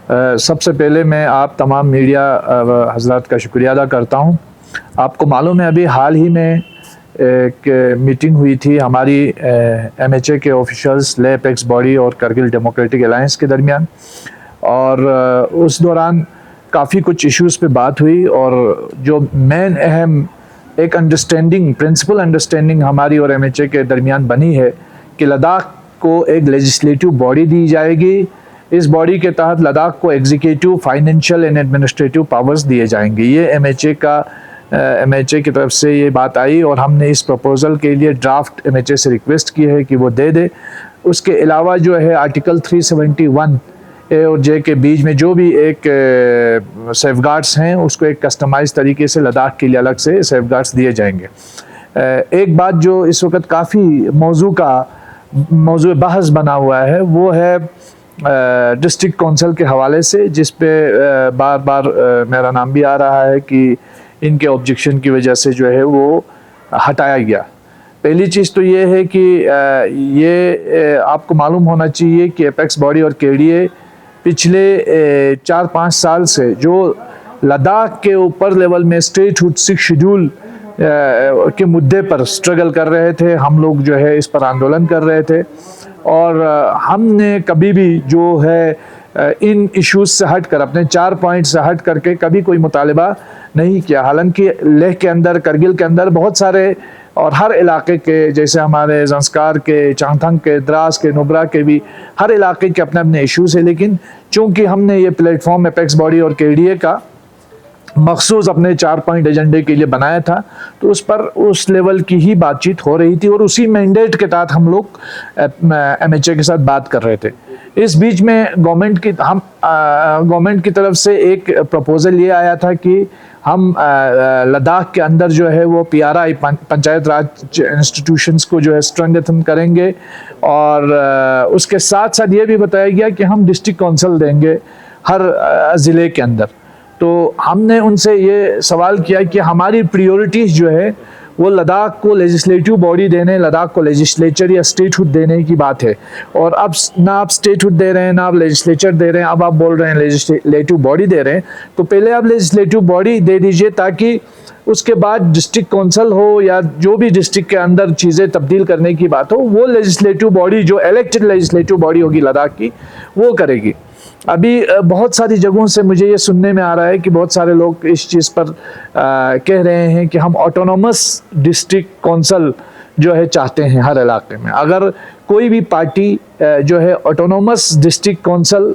सबसे पहले मैं आप तमाम मीडिया हजरात का शुक्रिया अदा करता हूँ। आपको मालूम है अभी हाल ही में एक मीटिंग हुई थी हमारी MHA के ऑफिशियल्स, ले अपेक्स बॉडी और करगिल डेमोक्रेटिक अलायंस के दरमियान, और उस दौरान काफ़ी कुछ इश्यूज़ पे बात हुई और जो मेन अहम एक अंडरस्टैंडिंग, प्रिंसिपल अंडरस्टैंडिंग हमारी और MHA के दरमियान बनी है कि लद्दाख को एक लेजिस्लेटिव बॉडी दी जाएगी। इस बॉडी के तहत लद्दाख को executive, financial and administrative powers दिए जाएंगे। ये MHA की तरफ से ये बात आई और हमने इस प्रपोज़ल के लिए ड्राफ्ट MHA से रिक्वेस्ट की है कि वो दे दे। उसके अलावा जो है आर्टिकल 371 ए और जे के बीच में जो भी एक सेफगार्ड्स हैं उसको एक कस्टमाइज तरीके से लद्दाख के लिए अलग से सेफगार्ड्स दिए जाएंगे। एक बात जो इस वक्त काफ़ी मौजू बहस बना हुआ है वो है डिस्ट्रिक्ट कौंसिल के हवाले से, जिस पे बार बार मेरा नाम भी आ रहा है कि इनके ऑब्जेक्शन की वजह से जो है वो हटाया गया। पहली चीज़ तो ये है कि ये आपको मालूम होना चाहिए कि एपेक्स बॉडी और KDA पिछले 4-5 साल से जो लद्दाख के ऊपर लेवल में स्टेटहुड 6 शेड्यूल के मुद्दे पर स्ट्रगल कर रहे थे। हम लोग जो है इस पर आंदोलन कर रहे थे और हमने कभी भी जो है इन इश्यूज से हट कर, अपने 4 पॉइंट से हट करके कभी कोई मुतालिबा नहीं किया। हालांकि लेह के अंदर, करगिल के अंदर बहुत सारे और हर इलाके के, जैसे हमारे ज़ंस्कार के, चांगथंग के, द्रास के, नुब्रा के भी हर इलाके के अपने अपने इश्यूज है, लेकिन चूंकि हमने ये प्लेटफॉर्म एपेक्स बॉडी और KDA का मखसूस अपने 4 पॉइंट एजेंडे के लिए बनाया था, तो उस पर उस लेवल की ही बातचीत हो रही थी और उसी मैंडेट के तहत हम लोग MHA के साथ बात कर रहे थे। इस बीच में गवर्नमेंट की तरफ से एक प्रपोजल ये आया था कि हम लद्दाख के अंदर जो है वो PRI, पंचायत राज इंस्टीट्यूशंस को जो है स्ट्रेंथन करेंगे और उसके साथ साथ ये भी बताया गया कि हम डिस्ट्रिक्ट कौंसिल देंगे हर ज़िले के अंदर। तो हमने उनसे ये सवाल किया कि हमारी प्रायोरिटीज़ जो है वो लद्दाख को लेजिस्लेटिव बॉडी देने, लद्दाख को लेजिस्लेचर या स्टेटहुड देने की बात है, और अब ना आप स्टेटहुड दे रहे हैं ना आप लेजिस्लेचर दे रहे हैं, अब आप बोल रहे हैं लेजिस्लेटिव बॉडी दे रहे हैं। तो पहले आप लेजिस्लेटिव बॉडी दे दीजिए ताकि उसके बाद डिस्ट्रिक्ट कौंसिल हो या जो भी डिस्ट्रिक्ट के अंदर चीज़ें तब्दील करने की बात हो, वो लेजिस्लेटिव बॉडी जो इलेक्टेड लेजिस्लेटिव बॉडी होगी लद्दाख की, वो करेगी। अभी बहुत सारी जगहों से मुझे ये सुनने में आ रहा है कि बहुत सारे लोग इस चीज़ पर कह रहे हैं कि हम ऑटोनोमस डिस्ट्रिक्ट कौंसिल जो है चाहते हैं हर इलाके में। अगर कोई भी पार्टी जो है ऑटोनोमस डिस्ट्रिक्ट कौंसिल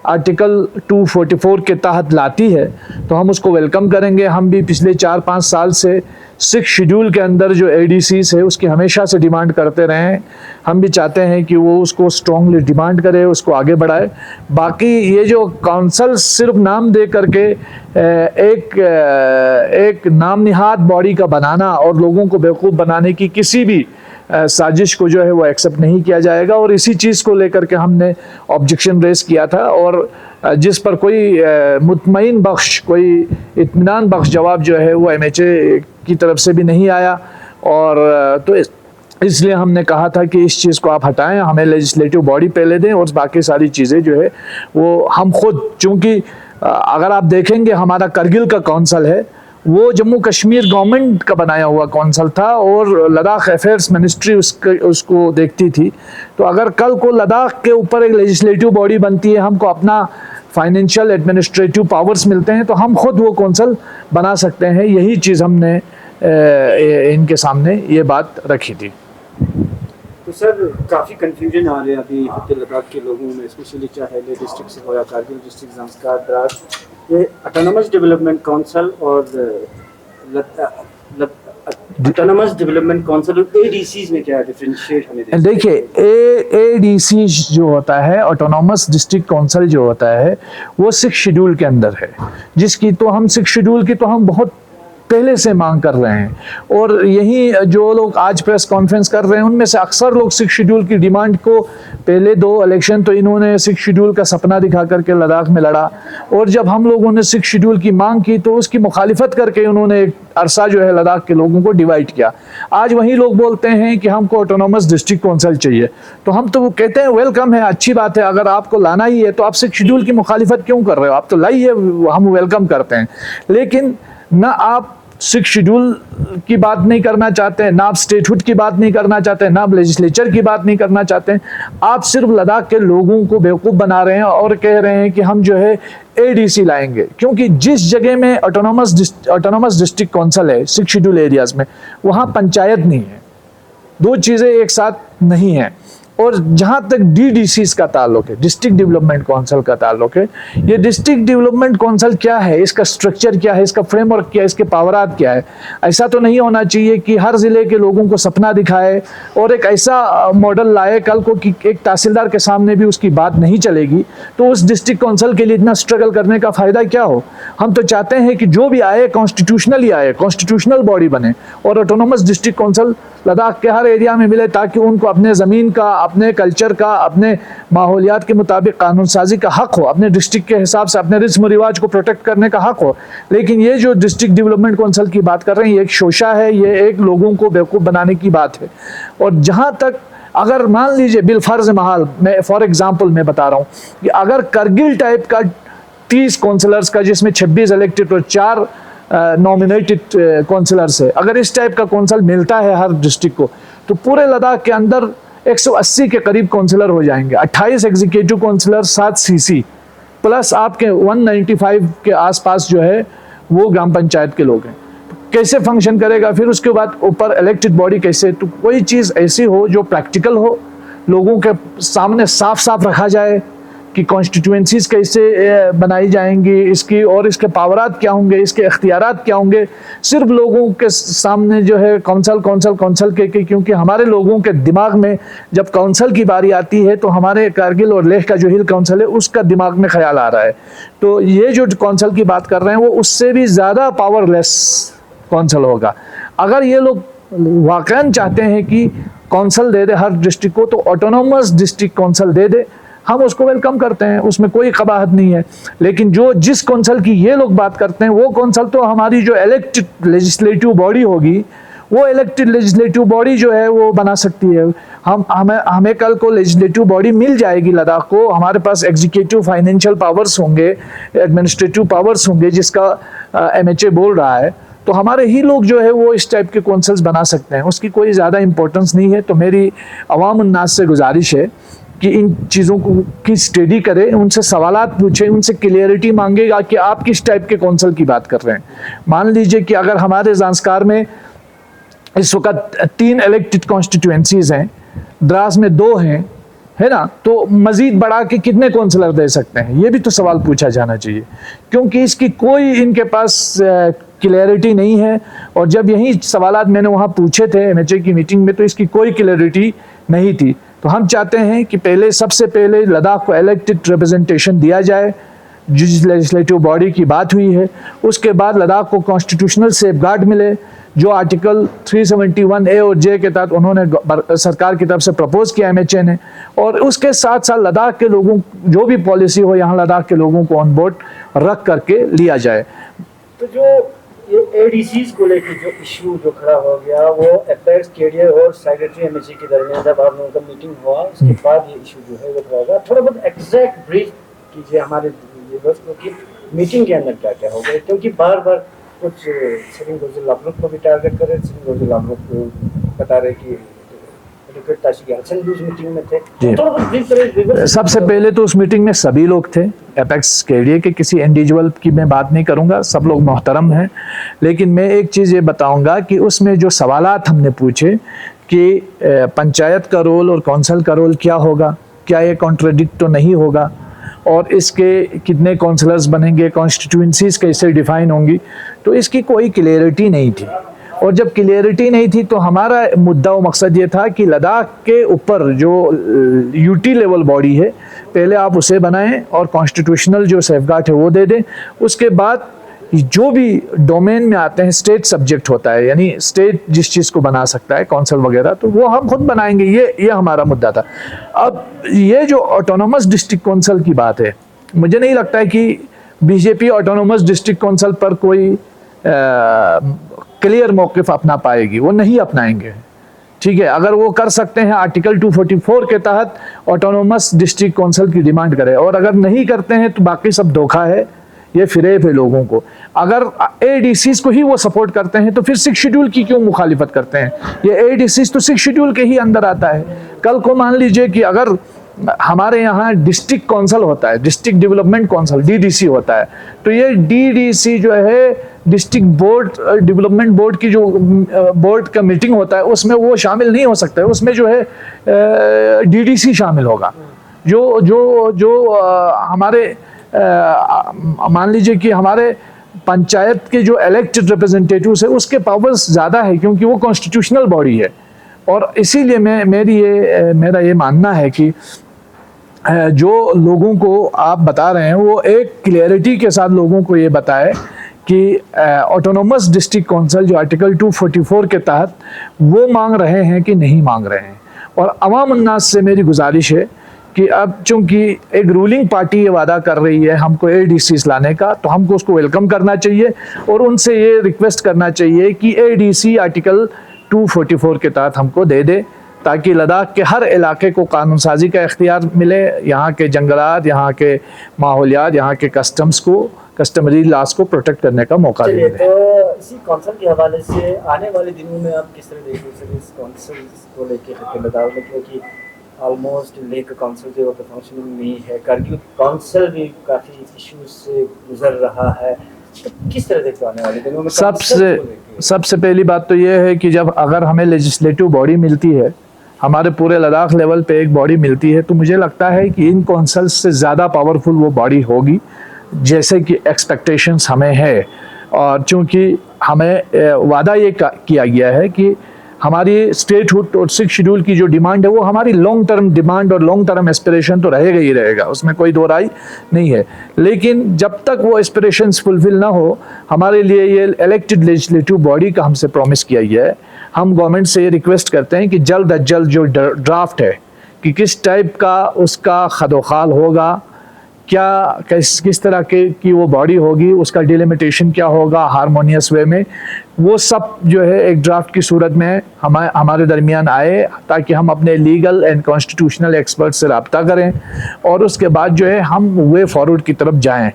आर्टिकल 244 के तहत लाती है तो हम उसको वेलकम करेंगे। हम भी पिछले 4-5 साल से 6 शेड्यूल के अंदर जो ADCs है उसकी हमेशा से डिमांड करते रहे हैं। हम भी चाहते हैं कि वो उसको स्ट्रॉन्गली डिमांड करे, उसको आगे बढ़ाए। बाकी ये जो काउंसिल सिर्फ नाम दे करके एक नाम निहाद बॉडी का बनाना और लोगों को बेवकूफ़ बनाने की किसी भी साजिश को जो है वो एक्सेप्ट नहीं किया जाएगा, और इसी चीज़ को लेकर के हमने ऑब्जेक्शन रेस किया था और जिस पर कोई मुतमईन बख्श, कोई इत्मीनान बख्श जवाब जो है वो MHA की तरफ से भी नहीं आया। और तो इसलिए हमने कहा था कि इस चीज़ को आप हटाएं, हमें लेजिस्लेटिव बॉडी पहले दें और बाकी सारी चीज़ें जो है वो हम खुद, चूँकि अगर आप देखेंगे हमारा करगिल का कौंसिल है वो जम्मू कश्मीर गवर्नमेंट का बनाया हुआ कौंसिल था और लद्दाख अफेयर्स मिनिस्ट्री उसको देखती थी। तो अगर कल को लद्दाख के ऊपर एक लेजिस्लेटिव बॉडी बनती है, हमको अपना फाइनेंशियल एडमिनिस्ट्रेटिव पावर्स मिलते हैं, तो हम खुद वो कौंसिल बना सकते हैं। यही चीज़ हमने इनके सामने ये बात रखी थी। तो सर काफ़ी कन्फ्यूजन आ रही है अभी लद्दाख के लोगों में, स्पेशली चाहे ले डिस्ट्रिक्ट से हो या कारगिल डिस्ट्रिक्ट, ज़ंस्कार, द्रास, ये ऑटोनोमस डेवलपमेंट काउंसिल और ऑटोनोमस डेवलपमेंट काउंसिल और ADCs में क्या डिफरेंशिएट हमें देखिए, ADC जो होता है, ऑटोनोमस डिस्ट्रिक्ट काउंसिल जो होता है, वो 6 शेड्यूल के अंदर है, जिसकी तो हम 6 शेड्यूल की तो हम बहुत पहले से मांग कर रहे हैं। और यही जो लोग आज प्रेस कॉन्फ्रेंस कर रहे हैं उनमें से अक्सर लोग 6 शेड्यूल की डिमांड को, पहले 2 इलेक्शन तो इन्होंने 6 शेड्यूल का सपना दिखा करके लद्दाख में लड़ा, और जब हम लोगों ने 6 शेड्यूल की मांग की तो उसकी मुखालिफत करके उन्होंने एक अरसा जो है लद्दाख के लोगों को डिवाइड किया। आज वही लोग बोलते हैं कि हमको ऑटोनोमस डिस्ट्रिक्ट काउंसिल चाहिए, तो हम तो कहते हैं वेलकम है, अच्छी बात है, अगर आपको लाना ही है तो आप 6 शेड्यूल की मुखालिफत क्यों कर रहे हो, आप तो लाइए, हम वेलकम करते हैं। लेकिन ना आप 6 शेड्यूल की बात नहीं करना चाहते हैं, ना आप स्टेटहुड की बात नहीं करना चाहते हैं, ना आप लेजिस्लेचर की बात नहीं करना चाहते हैं, आप सिर्फ लद्दाख के लोगों को बेवकूफ़ बना रहे हैं और कह रहे हैं कि हम जो है एडीसी लाएंगे। क्योंकि जिस जगह में ऑटोनोमस डिस्ट्रिक्ट काउंसिल है 6 शेड्यूल एरियाज में, वहाँ पंचायत नहीं है, 2 चीज़ें एक साथ नहीं है। और जहाँ तक डीडीसीज का ताल्लुक है, डिस्ट्रिक्ट डेवलपमेंट काउंसिल का ताल्लुक है, ये डिस्ट्रिक्ट डेवलपमेंट काउंसिल क्या है, इसका स्ट्रक्चर क्या है, इसका फ्रेमवर्क क्या है, इसके पावरात क्या है। ऐसा तो नहीं होना चाहिए कि हर ज़िले के लोगों को सपना दिखाए और एक ऐसा मॉडल लाए कल को कि एक तहसीलदार के सामने भी उसकी बात नहीं चलेगी, तो उस डिस्ट्रिक्ट काउंसिल के लिए इतना स्ट्रगल करने का फ़ायदा क्या हो। हम तो चाहते हैं कि जो भी आए कॉन्स्टिट्यूशनली आए, कॉन्स्टिट्यूशनल बॉडी बने और ऑटोनोमस डिस्ट्रिक्ट काउंसिल लद्दाख के हर एरिया में मिले, ताकि उनको अपने ज़मीन का, अपने कल्चर का, अपने माहौलियात के मुताबिक कानून साजी का हक हो, अपने डिस्ट्रिक्ट के हिसाब से अपने रस्म रिवाज को प्रोटेक्ट करने का हक हो। लेकिन ये जो डिस्ट्रिक्ट डेवलपमेंट काउंसिल की बात कर रहे हैं, ये एक शोशा है, ये एक लोगों को बेवकूफ़ बनाने की बात है। और जहाँ तक अगर मान लीजिए बिलफर्ज महाल, मैं फॉर एग्जाम्पल मैं बता रहा हूँ कि अगर करगिल टाइप का 30 काउंसलर्स का, जिसमें 26 इलेक्टेड और 4 नॉमिनेटेड काउंसलर्स है, अगर इस टाइप का काउंसिल मिलता है हर डिस्ट्रिक्ट को, तो पूरे लद्दाख के अंदर 180 के करीब काउंसलर हो जाएंगे, 28 एग्जीक्यूटिव काउंसलर, 7 सीसी प्लस आपके 195 के आसपास जो है वो ग्राम पंचायत के लोग हैं। तो कैसे फंक्शन करेगा फिर उसके बाद ऊपर इलेक्टेड बॉडी कैसे। तो कोई चीज़ ऐसी हो जो प्रैक्टिकल हो, लोगों के सामने साफ साफ रखा जाए कि कॉन्स्टिट्यूएंसीज कैसे बनाई जाएंगी, इसकी और इसके पावरात क्या होंगे, इसके इख्तियारात क्या होंगे। सिर्फ लोगों के सामने जो है काउंसिल के क्योंकि हमारे लोगों के दिमाग में जब काउंसिल की बारी आती है तो हमारे कारगिल और लेह का जो हिल काउंसिल है उसका दिमाग में ख्याल आ रहा है। तो ये जो काउंसिल की बात कर रहे हैं वो उससे भी ज़्यादा पावरलेस काउंसिल होगा। अगर ये लोग वाकई चाहते हैं कि काउंसिल दे दे हर डिस्ट्रिक्ट को, तो ऑटोनोमस डिस्ट्रिक्ट काउंसिल दे दे, हम उसको वेलकम करते हैं, उसमें कोई कबाहत नहीं है। लेकिन जिस काउंसिल की ये लोग बात करते हैं वो काउंसिल तो हमारी जो इलेक्टेड लेजिस्लेटिव बॉडी होगी, वो इलेक्टेड लेजिस्लेटिव बॉडी जो है वो बना सकती है। हमें कल को लेजिस्लेटिव बॉडी मिल जाएगी लद्दाख को, हमारे पास एग्जीक्यूटिव फाइनेंशियल पावर्स होंगे, एडमिनिस्ट्रेटिव पावर्स होंगे, जिसका MHA बोल रहा है, तो हमारे ही लोग जो है वो इस टाइप के काउंसिल्स बना सकते हैं। उसकी कोई ज़्यादा इंपॉर्टेंस नहीं है। तो मेरी अवाम उन्नास से गुजारिश है कि इन चीज़ों को की स्टडी करें, उनसे सवालात पूछें, उनसे क्लियरिटी मांगेगा कि आप किस टाइप के काउंसिल की बात कर रहे हैं। मान लीजिए कि अगर हमारे ज़ांस्कार में इस वक्त 3 इलेक्टेड कॉन्स्टिट्यूएंसीज हैं, द्रास में 2 हैं, है ना, तो मज़ीद बढ़ा के कितने काउंसलर दे सकते हैं, ये भी तो सवाल पूछा जाना चाहिए। क्योंकि इसकी कोई इनके पास क्लियरिटी नहीं है। और जब यही सवालात मैंने वहाँ पूछे थे MHA की मीटिंग में, तो इसकी कोई क्लियरिटी नहीं थी। तो हम चाहते हैं कि सबसे पहले लद्दाख को इलेक्टेड रिप्रेजेंटेशन दिया जाए, जिस लेजिस्लेटिव बॉडी की बात हुई है, उसके बाद लद्दाख को कॉन्स्टिट्यूशनल सेफगार्ड मिले, जो आर्टिकल 371A और J के तहत उन्होंने सरकार की तरफ से प्रपोज किया MHA ने, और उसके साथ साथ लद्दाख के लोगों, जो भी पॉलिसी हो यहाँ लद्दाख के लोगों को ऑन बोर्ड रख करके लिया जाए। तो जो ये ADCs को लेकर जो इशू जो खड़ा हो गया, वो अपेक्स KDA और सेक्रेटरी MHA के दरमियान जब आप लोगों का मीटिंग हुआ, उसके बाद ये इशू जो है वो खड़ा होगा। थोड़ा बहुत एग्जैक्ट ब्रीफ कीजिए हमारे दोस्तों की मीटिंग के अंदर क्या क्या हो गया, क्योंकि बार बार कुछ सलीम रोज़ुल आबलूक को भी टारगेट कर रहे, सलीम रोज़ुल आबलूक को बता रहे कि मीटिंग में थे। सबसे पहले तो उस मीटिंग में सभी लोग थे, अपेक्स KDA के किसी इंडिविजुअल की मैं बात नहीं करूंगा, सब लोग मोहतरम हैं। लेकिन मैं एक चीज़ ये बताऊंगा कि उसमें जो सवालात हमने पूछे कि पंचायत का रोल और काउंसिल का रोल क्या होगा, क्या ये कॉन्ट्रडिक्ट तो नहीं होगा, और इसके कितने काउंसलर्स बनेंगे, कॉन्स्टिट्यूएंसीज कैसे डिफाइन होंगी, तो इसकी कोई क्लियरिटी नहीं थी। और जब क्लियरिटी नहीं थी तो हमारा मुद्दा व मकसद ये था कि लद्दाख के ऊपर जो UT लेवल बॉडी है, पहले आप उसे बनाएं और कॉन्स्टिट्यूशनल जो सेफगार्ड है वो दे दें। उसके बाद जो भी डोमेन में आते हैं स्टेट सब्जेक्ट होता है, यानी स्टेट जिस चीज़ को बना सकता है कौंसल वगैरह, तो वो हम खुद बनाएंगे। ये हमारा मुद्दा था। अब ये जो ऑटोनोमस डिस्ट्रिक्ट कौंसल की बात है, मुझे नहीं लगता है कि बीजेपी ऑटोनोमस डिस्ट्रिक्ट कौंसल पर कोई क्लियर मौक़िफ़ अपना पाएगी, वो नहीं अपनाएंगे। ठीक है, अगर वो कर सकते हैं आर्टिकल 244 के तहत ऑटोनोमस डिस्ट्रिक्ट कौंसल की डिमांड करें, और अगर नहीं करते हैं तो बाकी सब धोखा है, ये फिरेब है लोगों को। अगर एडीसीज को ही वो सपोर्ट करते हैं तो फिर 6 शेड्यूल की क्यों मुखालिफत करते हैं? ये एडीसीज तो 6 शेड्यूल के ही अंदर आता है। कल को मान लीजिए कि अगर हमारे यहाँ डिस्ट्रिक्ट कौंसल होता है, डिस्ट्रिक्ट डेवलपमेंट कौंसल डीडीसी होता है, तो ये डीडीसी जो है डिस्ट्रिक्ट बोर्ड डेवलपमेंट बोर्ड की जो बोर्ड का मीटिंग होता है उसमें वो शामिल नहीं हो सकता है, उसमें जो है डीडीसी शामिल होगा। जो हमारे मान लीजिए कि हमारे पंचायत के जो इलेक्टेड रिप्रेजेंटेटिव्स है उसके पावर्स ज़्यादा है, क्योंकि वो कॉन्स्टिट्यूशनल बॉडी है। और इसीलिए मेरा ये मानना है कि जो लोगों को आप बता रहे हैं वो एक क्लियरिटी के साथ लोगों को ये बताए कि ऑटोनोमस डिस्ट्रिक्ट कौंसल जो आर्टिकल 244 के तहत वो मांग रहे हैं कि नहीं मांग रहे हैं। और अवाम उन्नास से मेरी गुजारिश है कि अब चूंकि एक रूलिंग पार्टी ये वादा कर रही है हमको एडीसीज लाने का, तो हमको उसको वेलकम करना चाहिए और उनसे ये रिक्वेस्ट करना चाहिए कि एडीसी आर्टिकल 244 के तहत हमको दे दे, ताकि लद्दाख के हर इलाके को कानून साजी का इख्तियार मिले, यहाँ के जंगलात, यहाँ के माहौलियात, यहाँ के कस्टम्स को, कस्टमरी लॉस को प्रोटेक्ट करने का मौका मिले। तो इसी कौंसल के हवाले से आने वाले दिनों में आप किस तरह देखें इस कौंसल को लेकर लद्दाख में, क्योंकि ऑलमोस्ट लेक काउंसिल जो तो फंक्शनिंग नहीं है, कारगिल काउंसिल भी काफ़ी इश्यूज से गुजर रहा है, तो किस तरह देखते आने वाले दिनों में? सबसे पहली बात तो ये है कि जब अगर हमें लेजिस्लेटिव बॉडी मिलती है, हमारे पूरे लद्दाख लेवल पे एक बॉडी मिलती है, तो मुझे लगता है कि इन कौंसल्स से ज़्यादा पावरफुल वो बॉडी होगी जैसे कि एक्सपेक्टेशंस हमें है। और चूँकि हमें वादा ये किया गया है कि हमारी स्टेटहुड और 6 शेड्यूल की जो डिमांड है वो हमारी लॉन्ग टर्म डिमांड और लॉन्ग टर्म एस्पिरेशन तो रहेगा ही रहेगा, उसमें कोई दो राय नहीं है। लेकिन जब तक वो एस्पिरेशंस फुलफिल ना हो, हमारे लिए ये इलेक्टेड लेजिस्लेटिव बॉडी का हमसे प्रॉमिस किया गया है। हम गवर्नमेंट से ये रिक्वेस्ट करते हैं कि जल्द अज जल्द जो ड्राफ्ट है कि किस टाइप का उसका खदोखाल होगा, क्या किस तरह की वो बॉडी होगी, उसका डिलिमिटेशन क्या होगा हारमोनियस वे में, वो सब जो है एक ड्राफ्ट की सूरत में हमारे दरमियान आए, ताकि हम अपने लीगल एंड कॉन्स्टिट्यूशनल एक्सपर्ट से रब्ता करें और उसके बाद जो है हम वे फॉरवर्ड की तरफ जाएं।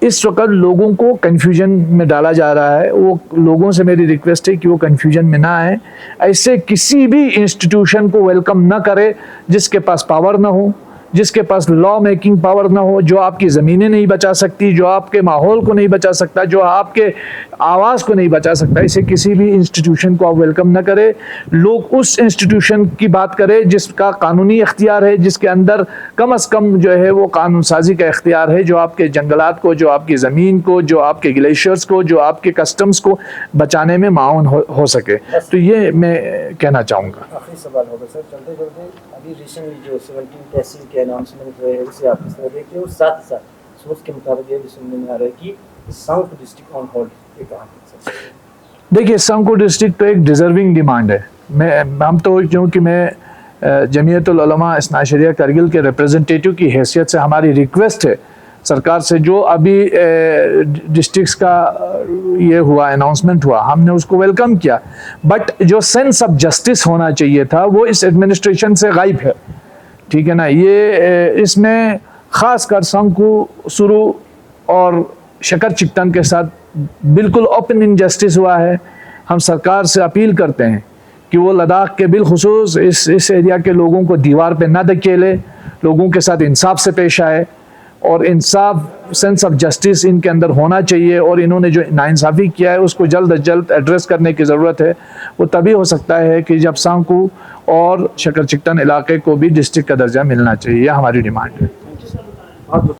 इस वक्त लोगों को कन्फ्यूजन में डाला जा रहा है, वो लोगों से मेरी रिक्वेस्ट है कि वो कन्फ्यूजन में ना आए। ऐसे किसी भी इंस्टीट्यूशन को वेलकम ना करे जिसके पास पावर ना हो, जिसके पास लॉ मेकिंग पावर ना हो, जो आपकी ज़मीनें नहीं बचा सकती, जो आपके माहौल को नहीं बचा सकता, जो आपके आवाज़ को नहीं बचा सकता। इसे किसी भी इंस्टीट्यूशन को आप वेलकम ना करें। लोग उस इंस्टीट्यूशन की बात करें जिसका कानूनी इख्तियार है, जिसके अंदर कम अज़ कम जो है वो कानून साजी का इख्तियार है, जो आपके जंगलात को, जो आपकी ज़मीन को, जो आपके ग्लेशियर्स को, जो आपके कस्टम्स को बचाने में माउन हो सके। तो ये मैं कहना चाहूँगा। आखिरी सवाल होगा सर, चलते चलते अभी रिसेंटली जो 17 तहसील के अनाउंसमेंट हुए हैं उसे आप किस तरह देखते हो? साथ ही साथ सोच के मुताबिक ये भी सुनने में आ रहा है कि साउथ डिस्ट्रिक्ट ऑन होल्ड, ये कहाँ तक? देखिए, संको डिस्ट्रिक्ट तो एक डिज़र्विंग डिमांड है। हम तो क्योंकि मैं जमीयतुल उलमा इस्ना शरिया करगिल के रिप्रेजेंटेटिव की हैसियत से हमारी रिक्वेस्ट है सरकार से, जो अभी डिस्ट्रिक्ट्स का ये हुआ अनाउंसमेंट हुआ, हमने उसको वेलकम किया, बट जो सेंस ऑफ जस्टिस होना चाहिए था वो इस एडमिनिस्ट्रेशन से गायब है। ठीक है ना, ये इसमें ख़ास कर संकू, सुरू और शकर चिकटन के साथ बिल्कुल ओपन इनजस्टिस हुआ है। हम सरकार से अपील करते हैं कि वो लद्दाख के बिलखुसूस इस एरिया के लोगों को दीवार पे ना धकेले, लोगों के साथ इंसाफ से पेश आए और इंसाफ, सेंस ऑफ जस्टिस इनके अंदर होना चाहिए। और इन्होंने जो नाइंसाफ़ी किया है उसको जल्द अज जल्द एड्रेस करने की ज़रूरत है। वो तभी हो सकता है कि जब सांकू और शकर चिकटन इलाके को भी डिस्ट्रिक्ट का दर्जा मिलना चाहिए, हमारी डिमांड है।